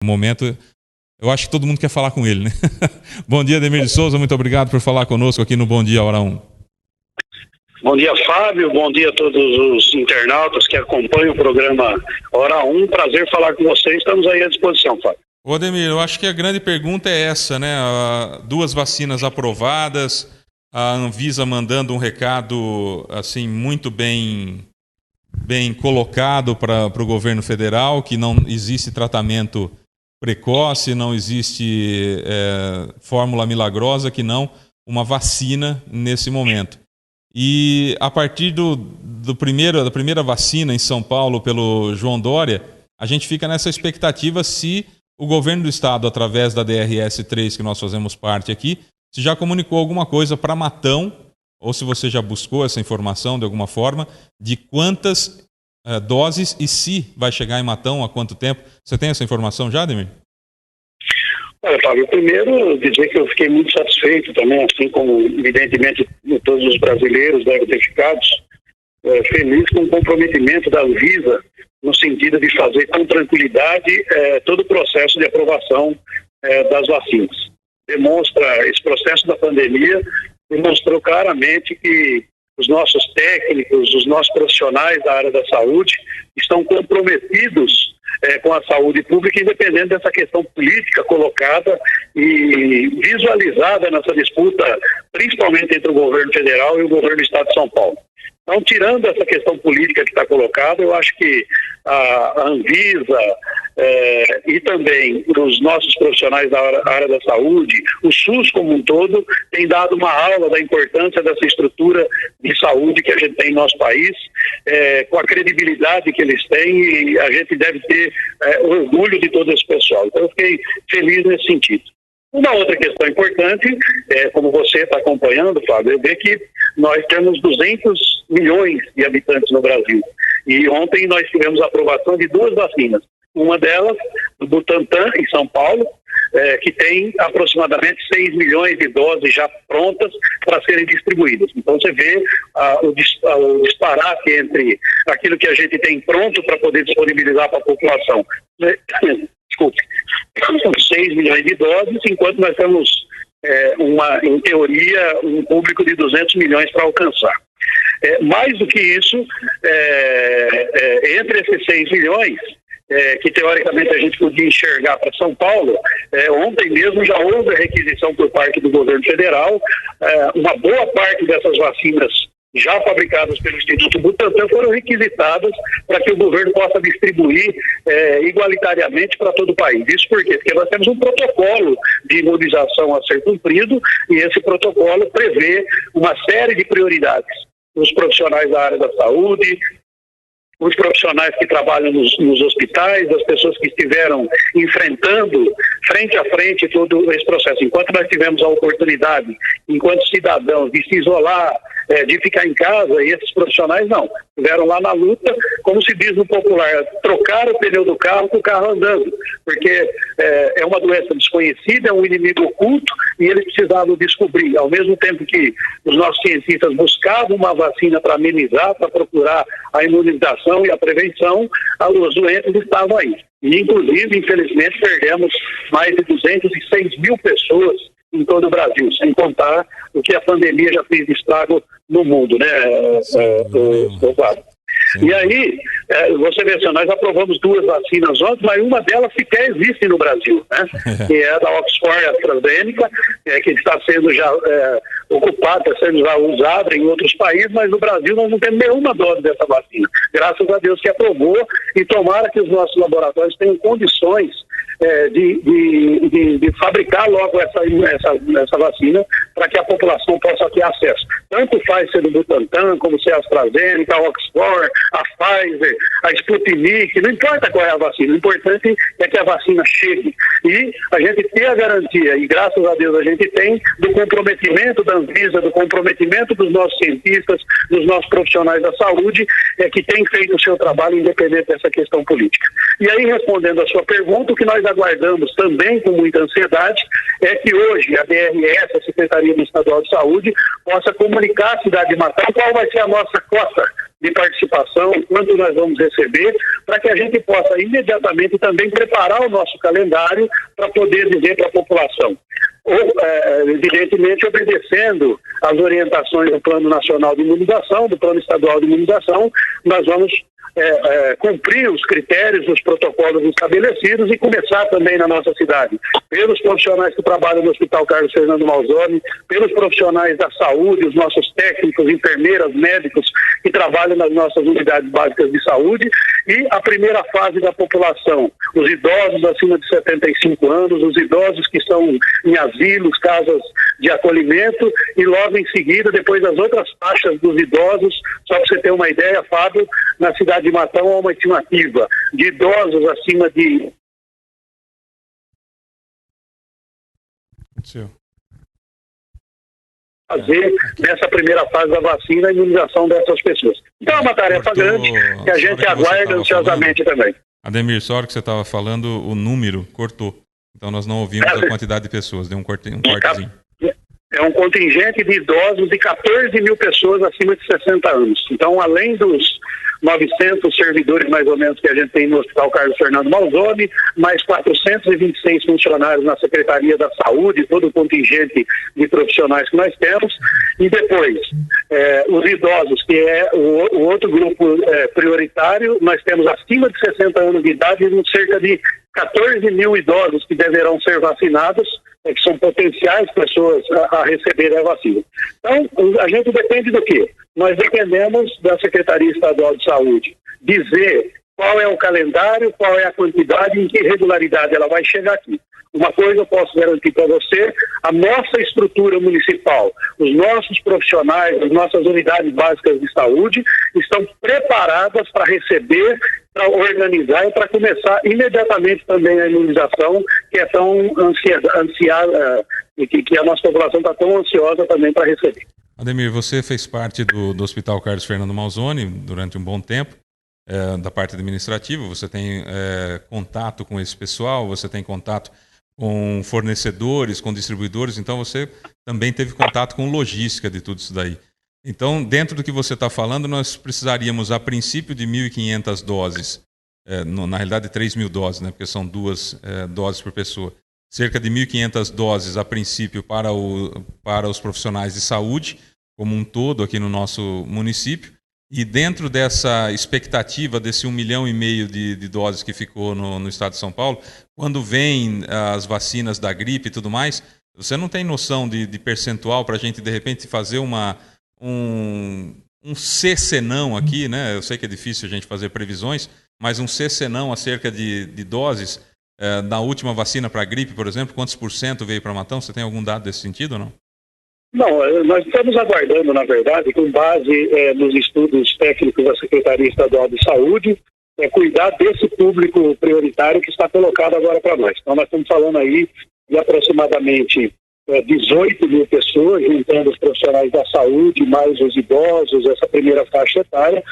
No momento, eu acho que todo mundo quer falar com ele, né? Bom dia, Ademir de Souza, muito obrigado por falar conosco aqui no Bom Dia Hora 1. Bom dia, Fábio, bom dia a todos os internautas que acompanham o programa Hora 1, prazer falar com vocês, estamos aí à disposição, Fábio. Ô Ademir, eu acho que a grande pergunta é essa, né? 2 vacinas aprovadas, a Anvisa mandando um recado assim muito bem colocado para o governo federal, que não existe tratamento precoce, não existe fórmula milagrosa, que não uma vacina nesse momento. E a partir da primeira vacina em São Paulo pelo João Dória, a gente fica nessa expectativa se o governo do estado, através da DRS-3, que nós fazemos parte aqui, se já comunicou alguma coisa para Matão, ou se você já buscou essa informação de alguma forma, de quantas doses e se vai chegar em Matão, há quanto tempo. Você tem essa informação já, Ademir? Olha, Fábio, primeiro dizer que eu fiquei muito satisfeito também, assim como evidentemente todos os brasileiros devem ter ficado, feliz com o comprometimento da Anvisa no sentido de fazer com tranquilidade todo o processo de aprovação das vacinas. Esse processo da pandemia demonstrou claramente que os nossos técnicos, os nossos profissionais da área da saúde estão comprometidos com a saúde pública, independente dessa questão política colocada e visualizada nessa disputa, principalmente entre o governo federal e o governo do estado de São Paulo. Então, tirando essa questão política que está colocada, eu acho que a Anvisa e também os nossos profissionais da área da saúde, o SUS como um todo, tem dado uma aula da importância dessa estrutura de saúde que a gente tem em nosso país, com a credibilidade que eles têm, e a gente deve ter orgulho de todo esse pessoal. Então, eu fiquei feliz nesse sentido. Uma outra questão importante, como você está acompanhando, Fábio, é ver que nós temos 200 milhões de habitantes no Brasil. E ontem nós tivemos a aprovação de 2 vacinas. Uma delas, do Butantan, em São Paulo, que tem aproximadamente 6 milhões de doses já prontas para serem distribuídas. Então você vê o disparate entre aquilo que a gente tem pronto para poder disponibilizar para a população. Desculpe, 6 milhões de doses, enquanto nós temos, em teoria, um público de 200 milhões para alcançar. Mais do que isso, entre esses 6 milhões, que teoricamente a gente podia enxergar para São Paulo, ontem mesmo já houve a requisição por parte do governo federal, uma boa parte dessas vacinas já fabricadas pelo Instituto Butantan foram requisitadas para que o governo possa distribuir igualitariamente para todo o país. Isso por quê? Porque nós temos um protocolo de imunização a ser cumprido e esse protocolo prevê uma série de prioridades. Os profissionais da área da saúde, os profissionais que trabalham nos hospitais, as pessoas que estiveram enfrentando frente a frente todo esse processo. Enquanto nós tivemos a oportunidade, enquanto cidadãos, de se isolar, de ficar em casa, e esses profissionais não. Estiveram lá na luta, como se diz no popular, trocaram o pneu do carro com o carro andando, porque é uma doença desconhecida, é um inimigo oculto, e eles precisavam descobrir, ao mesmo tempo que os nossos cientistas buscavam uma vacina para amenizar, para procurar a imunização e a prevenção, os doentes estavam aí. E, inclusive, infelizmente, perdemos mais de 206 mil pessoas em todo o Brasil, sem contar o que a pandemia já fez de estrago no mundo, né, Fábio? E aí, você vê, nós aprovamos 2 vacinas ontem, mas uma delas sequer existe no Brasil, né? Que é a da Oxford AstraZeneca, que está sendo já ocupada, está sendo já usada em outros países, mas no Brasil nós não temos nenhuma dose dessa vacina. Graças a Deus que aprovou, e tomara que os nossos laboratórios tenham condições de fabricar logo essa vacina para que a população possa ter acesso. Tanto faz ser do Butantan, como ser a AstraZeneca, a Oxford, a Pfizer, a Sputnik, não importa qual é a vacina, o importante é que a vacina chegue. E a gente tem a garantia, e graças a Deus a gente tem, do comprometimento da Anvisa, do comprometimento dos nossos cientistas, dos nossos profissionais da saúde, que têm feito o seu trabalho independente dessa questão política. E aí, respondendo a sua pergunta, o que nós aguardamos também com muita ansiedade é que hoje a DRS, a Secretaria Estadual de Saúde, possa comunicar à cidade de Matão qual vai ser a nossa cota de participação, quanto nós vamos receber, para que a gente possa imediatamente também preparar o nosso calendário para poder dizer para a população. Evidentemente obedecendo às orientações do Plano Nacional de Imunização, do Plano Estadual de Imunização, nós vamos cumprir os critérios, os protocolos estabelecidos e começar também na nossa cidade, pelos profissionais que trabalham no Hospital Carlos Fernando Malzone, pelos profissionais da saúde, os nossos técnicos, enfermeiras, médicos que trabalham nas nossas unidades básicas de saúde, e a primeira fase da população, os idosos acima de 75 anos, os idosos que estão em asilos, casas de acolhimento, e logo em seguida, depois as outras faixas dos idosos. Só para você ter uma ideia, Fábio, na cidade de Matão há uma estimativa de idosos acima de... fazer nessa primeira fase da vacina a imunização dessas pessoas. Então é uma tarefa grande que a gente aguarda ansiosamente também. Ademir, só a hora que você estava falando, o número cortou. Então nós não ouvimos a quantidade de pessoas, deu um cortezinho. É um contingente de idosos de 14 mil pessoas acima de 60 anos. Então, além dos 900 servidores, mais ou menos, que a gente tem no Hospital Carlos Fernando Malzone, mais 426 funcionários na Secretaria da Saúde, todo o contingente de profissionais que nós temos. E depois, os idosos, que é o outro grupo prioritário, nós temos acima de 60 anos de idade, cerca de 14 mil idosos que deverão ser vacinados, que são potenciais pessoas a receber a vacina. Então, a gente depende do quê? Nós dependemos da Secretaria Estadual de Saúde dizer qual é o calendário, qual é a quantidade, em que regularidade ela vai chegar aqui. Uma coisa eu posso garantir para você: a nossa estrutura municipal, os nossos profissionais, as nossas unidades básicas de saúde estão preparadas para receber, para organizar e para começar imediatamente também a imunização, que é tão ansiada, que a nossa população está tão ansiosa também para receber. Ademir, você fez parte do Hospital Carlos Fernando Malzone durante um bom tempo, da parte administrativa. Você tem contato com esse pessoal, você tem contato com fornecedores, com distribuidores, então você também teve contato com logística de tudo isso daí. Então, dentro do que você está falando, nós precisaríamos, a princípio, de 1.500 doses, na realidade 3.000 doses, né, porque são 2 doses por pessoa. Cerca de 1.500 doses, a princípio, para os profissionais de saúde, como um todo aqui no nosso município. E dentro dessa expectativa, desse 1,5 milhão de doses que ficou no estado de São Paulo, quando vem as vacinas da gripe e tudo mais, você não tem noção de percentual para a gente, de repente, fazer um C-senão aqui, né? Eu sei que é difícil a gente fazer previsões, mas um C-senão acerca de doses da última vacina para a gripe, por exemplo, quantos % veio para Matão? Você tem algum dado desse sentido ou não? Não, nós estamos aguardando, na verdade, com base nos estudos técnicos da Secretaria Estadual de Saúde, cuidar desse público prioritário que está colocado agora para nós. Então, nós estamos falando aí de aproximadamente 18 mil pessoas, juntando os profissionais da saúde, mais os idosos, essa primeira faixa etária.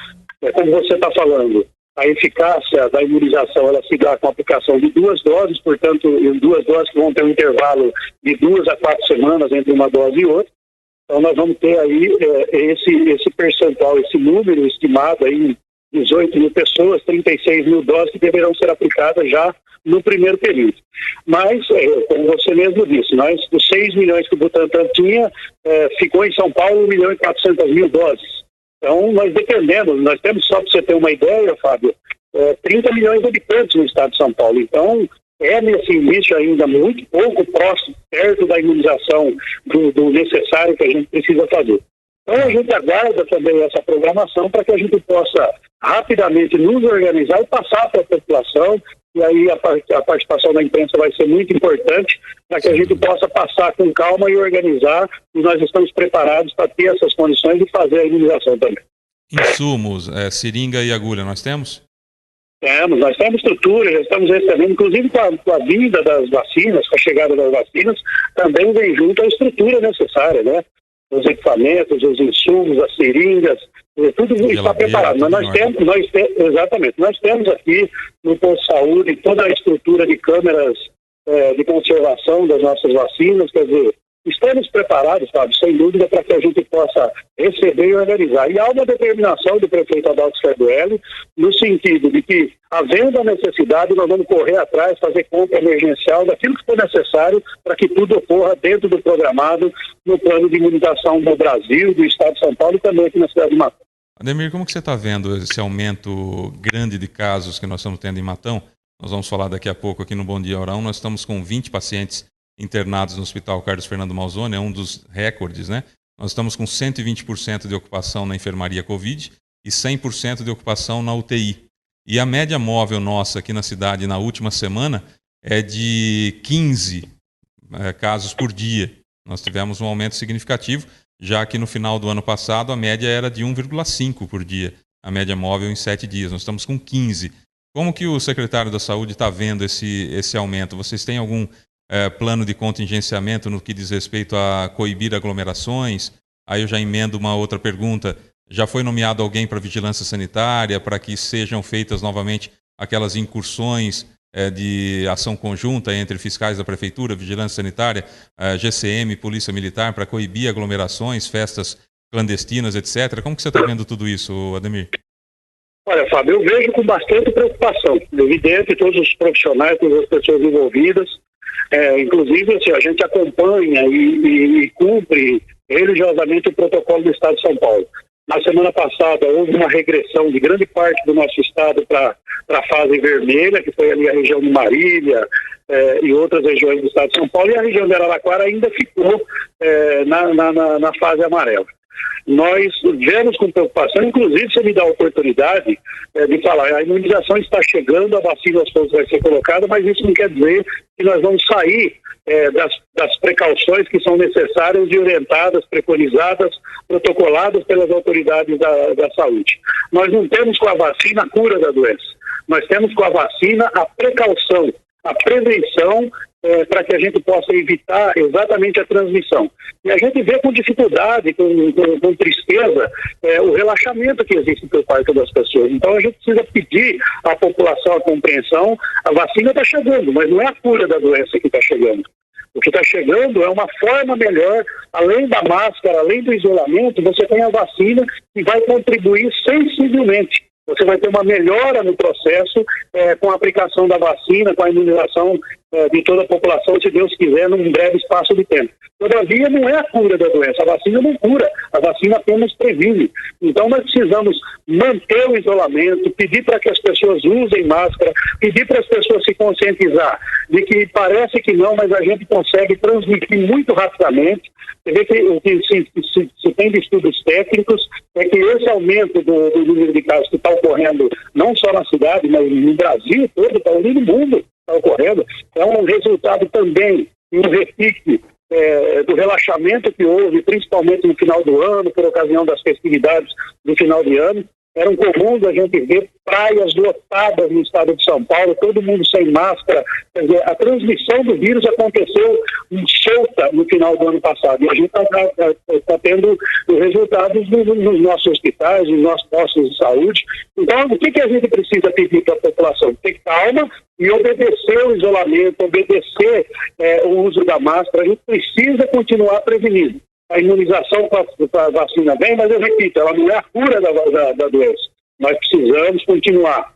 Como você está falando, a eficácia da imunização ela se dá com a aplicação de 2 doses, portanto, 2 doses que vão ter um intervalo de 2 a 4 semanas entre uma dose e outra. Então, nós vamos ter aí esse percentual, esse número estimado aí, 18 mil pessoas, 36 mil doses que deverão ser aplicadas já no primeiro período. Mas, como você mesmo disse, nós, dos 6 milhões que o Butantan tinha, ficou em São Paulo 1.400.000 doses. Então, nós dependemos, nós temos, só para você ter uma ideia, Fábio, 30 milhões de habitantes no estado de São Paulo. Então, nesse início ainda muito pouco próximo, perto da imunização do necessário que a gente precisa fazer. Então, a gente aguarda também essa programação para que a gente possa rapidamente nos organizar e passar para a população. E aí a participação da imprensa vai ser muito importante para que a gente possa passar com calma e organizar, e nós estamos preparados para ter essas condições de fazer a imunização também. Insumos, seringa e agulha, nós temos? Nós temos estrutura, já estamos recebendo, inclusive com a vinda das vacinas, com a chegada das vacinas, também vem junto a estrutura necessária, né? Os equipamentos, os insumos, as seringas, tudo está preparado. Mas nós temos aqui no posto de saúde toda a estrutura de câmeras de conservação das nossas vacinas, quer dizer, estamos preparados, Fábio, sem dúvida, para que a gente possa receber e organizar. E há uma determinação do prefeito Adalto Scardoelli, no sentido de que, havendo a necessidade, nós vamos correr atrás, fazer compra emergencial daquilo que for necessário para que tudo ocorra dentro do programado no plano de imunização do Brasil, do Estado de São Paulo e também aqui na cidade de Matão. Ademir, como que você está vendo esse aumento grande de casos que nós estamos tendo em Matão? Nós vamos falar daqui a pouco aqui no Bom Dia Aurão. Nós estamos com 20 pacientes internados no Hospital Carlos Fernando Malzone, é um dos recordes, né? Nós estamos com 120% de ocupação na enfermaria Covid e 100% de ocupação na UTI. E a média móvel nossa aqui na cidade na última semana é de 15 casos por dia. Nós tivemos um aumento significativo, já que no final do ano passado a média era de 1,5 por dia, a média móvel em 7 dias. Nós estamos com 15. Como que o secretário da Saúde está vendo esse aumento? Vocês têm algum plano de contingenciamento no que diz respeito a coibir aglomerações? Aí eu já emendo uma outra pergunta. Já foi nomeado alguém para vigilância sanitária, para que sejam feitas novamente aquelas incursões de ação conjunta entre fiscais da Prefeitura, Vigilância Sanitária, GCM, Polícia Militar, para coibir aglomerações, festas clandestinas, etc. Como que você está vendo tudo isso, Ademir? Olha, Fábio, eu vejo com bastante preocupação. Evidente, todos os profissionais, todas as pessoas envolvidas, inclusive assim, a gente acompanha e cumpre religiosamente o protocolo do Estado de São Paulo. Na semana passada houve uma regressão de grande parte do nosso estado para a fase vermelha, que foi ali a região de Marília e outras regiões do estado de São Paulo, e a região de Araraquara ainda ficou na fase amarela. Nós vemos com preocupação, inclusive você me dá a oportunidade de falar, a imunização está chegando, a vacina aos poucos vai ser colocada, mas isso não quer dizer que nós vamos sair das precauções que são necessárias e orientadas, preconizadas, protocoladas pelas autoridades da saúde. Nós não temos com a vacina a cura da doença, nós temos com a vacina a precaução, a prevenção para que a gente possa evitar exatamente a transmissão. E a gente vê com dificuldade, com tristeza, o relaxamento que existe por parte das pessoas. Então a gente precisa pedir à população a compreensão. A vacina está chegando, mas não é a cura da doença que está chegando. O que está chegando é uma forma melhor, além da máscara, além do isolamento, você tem a vacina que vai contribuir sensivelmente. Você vai ter uma melhora no processo com a aplicação da vacina, com a imunização de toda a população, se Deus quiser, num breve espaço de tempo. Todavia, não é a cura da doença. A vacina não cura, a vacina apenas previne. Então, nós precisamos manter o isolamento, pedir para que as pessoas usem máscara, pedir para as pessoas se conscientizar de que parece que não, mas a gente consegue transmitir muito rapidamente. Você vê que o que se tem de estudos técnicos é que esse aumento do número de casos que está ocorrendo, não só na cidade, mas no Brasil todo, está no mundo, está ocorrendo, é um resultado também, um repique do relaxamento que houve, principalmente no final do ano, por ocasião das festividades do final de ano. Eram comuns a gente ver praias lotadas no estado de São Paulo, todo mundo sem máscara. Quer dizer, a transmissão do vírus aconteceu solta no final do ano passado. E a gente está tendo os resultados nos nossos hospitais, nos nossos postos de saúde. Então, o que a gente precisa pedir para a população? Ter calma e obedecer o isolamento, obedecer o uso da máscara. A gente precisa continuar prevenindo. A imunização com a vacina vem, mas eu repito, ela não é a cura da doença. Nós precisamos continuar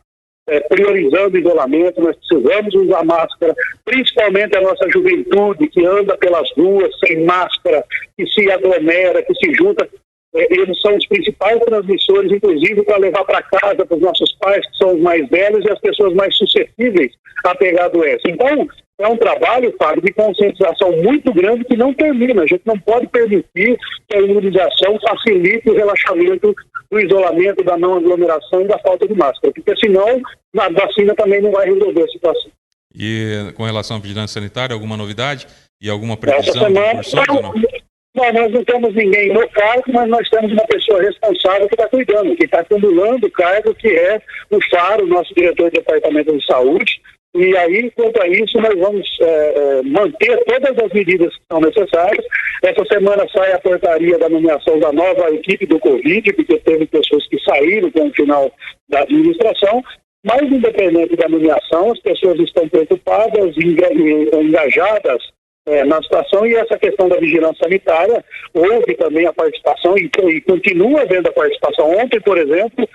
priorizando o isolamento, nós precisamos usar máscara, principalmente a nossa juventude que anda pelas ruas sem máscara, que se aglomera, que se junta. Eles são os principais transmissores, inclusive para levar para casa para os nossos pais, que são os mais velhos e as pessoas mais suscetíveis a pegar a doença. Então, é um trabalho, Fábio, de conscientização muito grande que não termina. A gente não pode permitir que a imunização facilite o relaxamento do isolamento, da não aglomeração e da falta de máscara, porque senão a vacina também não vai resolver a situação. E com relação à vigilância sanitária, alguma novidade e alguma previsão de incursões ou não? Nós não temos ninguém no cargo, mas nós temos uma pessoa responsável que está cuidando, que está acumulando o cargo, que é o Faro, nosso diretor de Departamento de Saúde. E aí, quanto a isso, nós vamos manter todas as medidas que são necessárias. Essa semana sai a portaria da nomeação da nova equipe do Covid, porque teve pessoas que saíram com o final da administração. Mas, independente da nomeação, as pessoas estão preocupadas, engajadas na situação, e essa questão da vigilância sanitária, houve também a participação e continua havendo a participação. Ontem, por exemplo,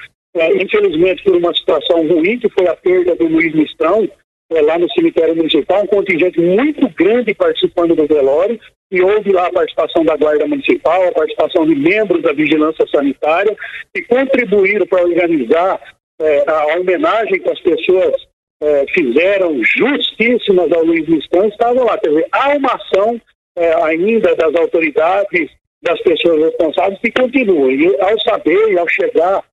infelizmente por uma situação ruim, que foi a perda do Luiz Mistrão, lá no cemitério municipal, um contingente muito grande participando do velório, e houve lá a participação da Guarda Municipal, a participação de membros da Vigilância Sanitária, que contribuíram para organizar a homenagem que as pessoas fizeram justíssimas ao Luiz Mistrão, estavam lá. Quer dizer, há uma ação ainda das autoridades, das pessoas responsáveis, que continuam. E ao saber e ao chegar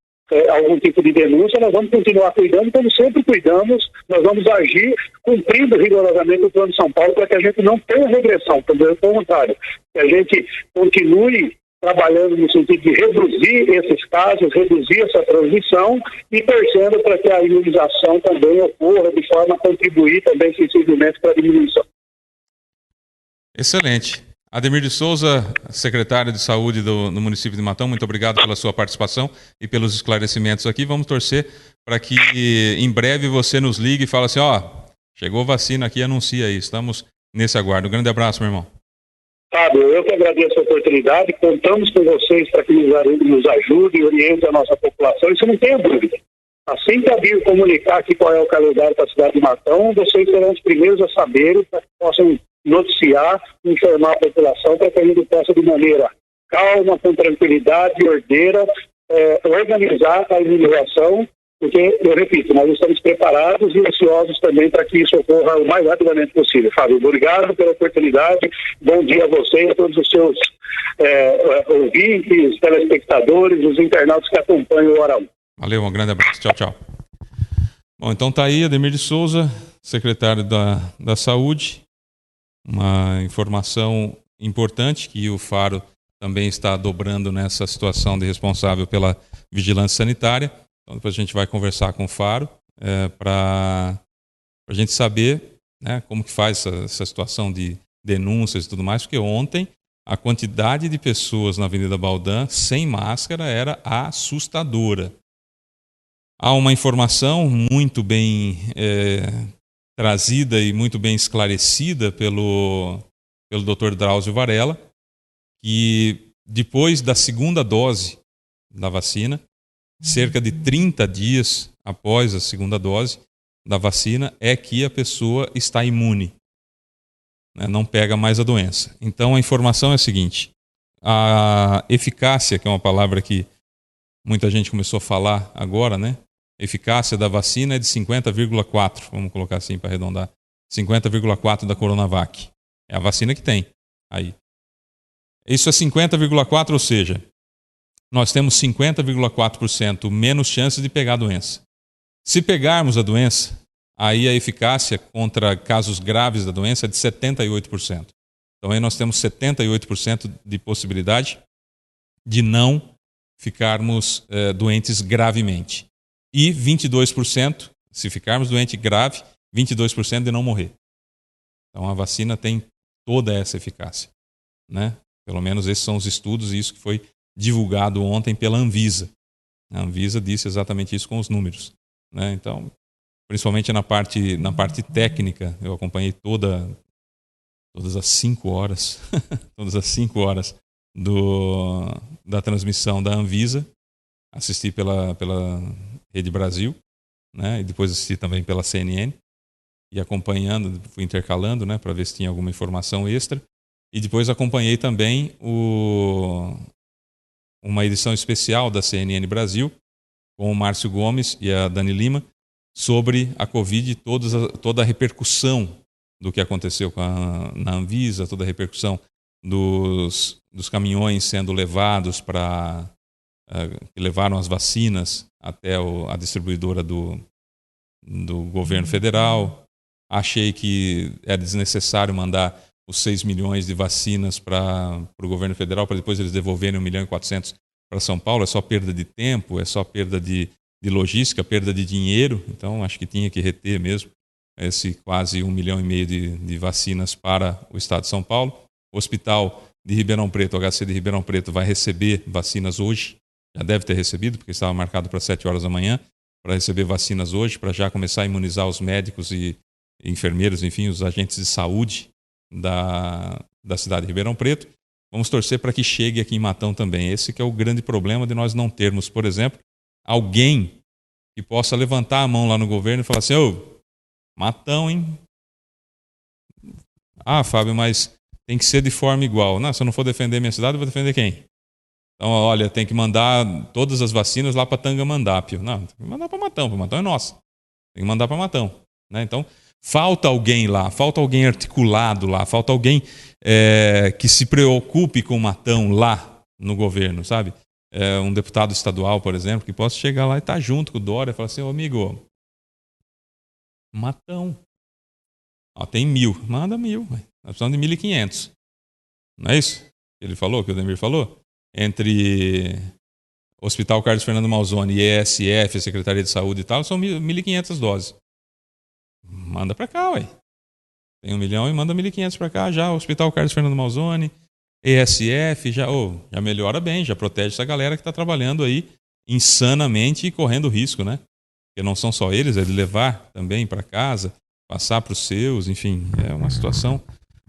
algum tipo de denúncia, nós vamos continuar cuidando, como sempre cuidamos, nós vamos agir cumprindo rigorosamente o Plano de São Paulo, para que a gente não tenha regressão, pelo contrário, que a gente continue trabalhando no sentido de reduzir esses casos, reduzir essa transmissão e torcendo para que a imunização também ocorra de forma a contribuir também sensivelmente para a diminuição. Excelente. Ademir de Souza, secretário de Saúde do município de Matão, muito obrigado pela sua participação e pelos esclarecimentos aqui. Vamos torcer para que em breve você nos ligue e fale assim, chegou vacina aqui, anuncia aí. Estamos nesse aguardo. Um grande abraço, meu irmão. Fábio, eu que agradeço a oportunidade, contamos com vocês para que nos ajude e oriente a nossa população, isso não tenha dúvida. Assim que a BIR comunicar aqui qual é o calendário para a cidade de Matão, vocês serão os primeiros a saberem, para que possam noticiar, informar a população, para que a gente possa, de maneira calma, com tranquilidade, ordeira, organizar a imunização, porque, eu repito, nós estamos preparados e ansiosos também para que isso ocorra o mais rapidamente possível. Fábio, obrigado pela oportunidade, bom dia a você e a todos os seus ouvintes, telespectadores, os internautas que acompanham o Hora 1. Valeu, um grande abraço, tchau, tchau. Bom, então tá aí Ademir de Souza, secretário da Saúde, uma informação importante que o Faro também está dobrando nessa situação de responsável pela vigilância sanitária. Então depois a gente vai conversar com o Faro para a gente saber, né, como que faz essa situação de denúncias e tudo mais, porque ontem a quantidade de pessoas na Avenida Baldan sem máscara era assustadora. Há uma informação muito bem trazida e muito bem esclarecida pelo Dr. Drauzio Varela, que depois da segunda dose da vacina, cerca de 30 dias após a segunda dose da vacina, é que a pessoa está imune, né? Não pega mais a doença. Então a informação é a seguinte, a eficácia, que é uma palavra que muita gente começou a falar agora, né? A eficácia da vacina é de 50,4, vamos colocar assim para arredondar, 50,4 da Coronavac. É a vacina que tem aí. Isso é 50,4, ou seja, nós temos 50,4% menos chances de pegar a doença. Se pegarmos a doença, aí a eficácia contra casos graves da doença é de 78%. Então aí nós temos 78% de possibilidade de não ficarmos doentes gravemente. E 22%, se ficarmos doente grave, 22% de não morrer. Então a vacina tem toda essa eficácia, né? Pelo menos esses são os estudos e isso que foi divulgado ontem pela Anvisa. A Anvisa disse exatamente isso com os números, né? Então, principalmente na parte técnica, eu acompanhei todas as 5 horas, todas as 5 horas da transmissão da Anvisa, assisti pela Rede Brasil, né? E depois assisti também pela CNN, e acompanhando, fui intercalando, né, para ver se tinha alguma informação extra, e depois acompanhei também uma edição especial da CNN Brasil, com o Márcio Gomes e a Dani Lima, sobre a Covid e toda a repercussão do que aconteceu na Anvisa, toda a repercussão dos caminhões sendo levados que levaram as vacinas até a distribuidora do governo federal. Achei que era desnecessário mandar os 6 milhões de vacinas para o governo federal, para depois eles devolverem 1.400.000 para São Paulo. É só perda de tempo, é só perda de logística, perda de dinheiro. Então, acho que tinha que reter mesmo esse quase 1,5 milhão de vacinas para o estado de São Paulo. O hospital de Ribeirão Preto, o HC de Ribeirão Preto, vai receber vacinas hoje. Já deve ter recebido, porque estava marcado para 7 horas da manhã, para receber vacinas hoje, para já começar a imunizar os médicos e enfermeiros, enfim, os agentes de saúde, da cidade de Ribeirão Preto. Vamos torcer para que chegue aqui em Matão também. Esse que é o grande problema de nós não termos, por exemplo, alguém que possa levantar a mão lá no governo e falar assim: ô, Matão, hein? Ah, Fábio, mas tem que ser de forma igual. Não, se eu não for defender minha cidade, eu vou defender quem? Então, olha, tem que mandar todas as vacinas lá para Tangamandápio. Não, tem que mandar para Matão é nosso. Tem que mandar para Matão. Né? Então, falta alguém lá, falta alguém articulado lá, falta alguém que se preocupe com Matão lá no governo, sabe? Um deputado estadual, por exemplo, que possa chegar lá e estar junto com o Dória e falar assim: ô amigo, Matão. Ó, tem 1.000, manda 1.000. Nós precisamos de 1.500. Não é isso que ele falou, que o Ademir falou? Entre Hospital Carlos Fernando Malzone e ESF, Secretaria de Saúde e tal, são 1.500 doses. Manda para cá, ué. Tem 1 milhão e manda 1.500 para cá já. Hospital Carlos Fernando Malzone, ESF, já melhora bem, já protege essa galera que está trabalhando aí insanamente e correndo risco, né? Porque não são só eles, é de levar também para casa, passar para os seus, enfim, é uma situação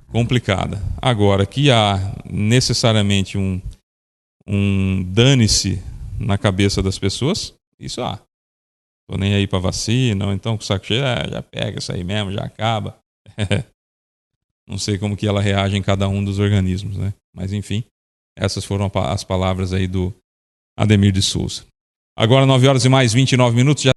complicada. Agora, que há necessariamente um dane-se na cabeça das pessoas, isso há. Tô nem aí para vacina, ou então com o saco cheio, já pega isso aí mesmo, já acaba. Não sei como que ela reage em cada um dos organismos, né? Mas enfim, essas foram as palavras aí do Ademir de Souza. Agora 9 horas e mais 29 minutos, já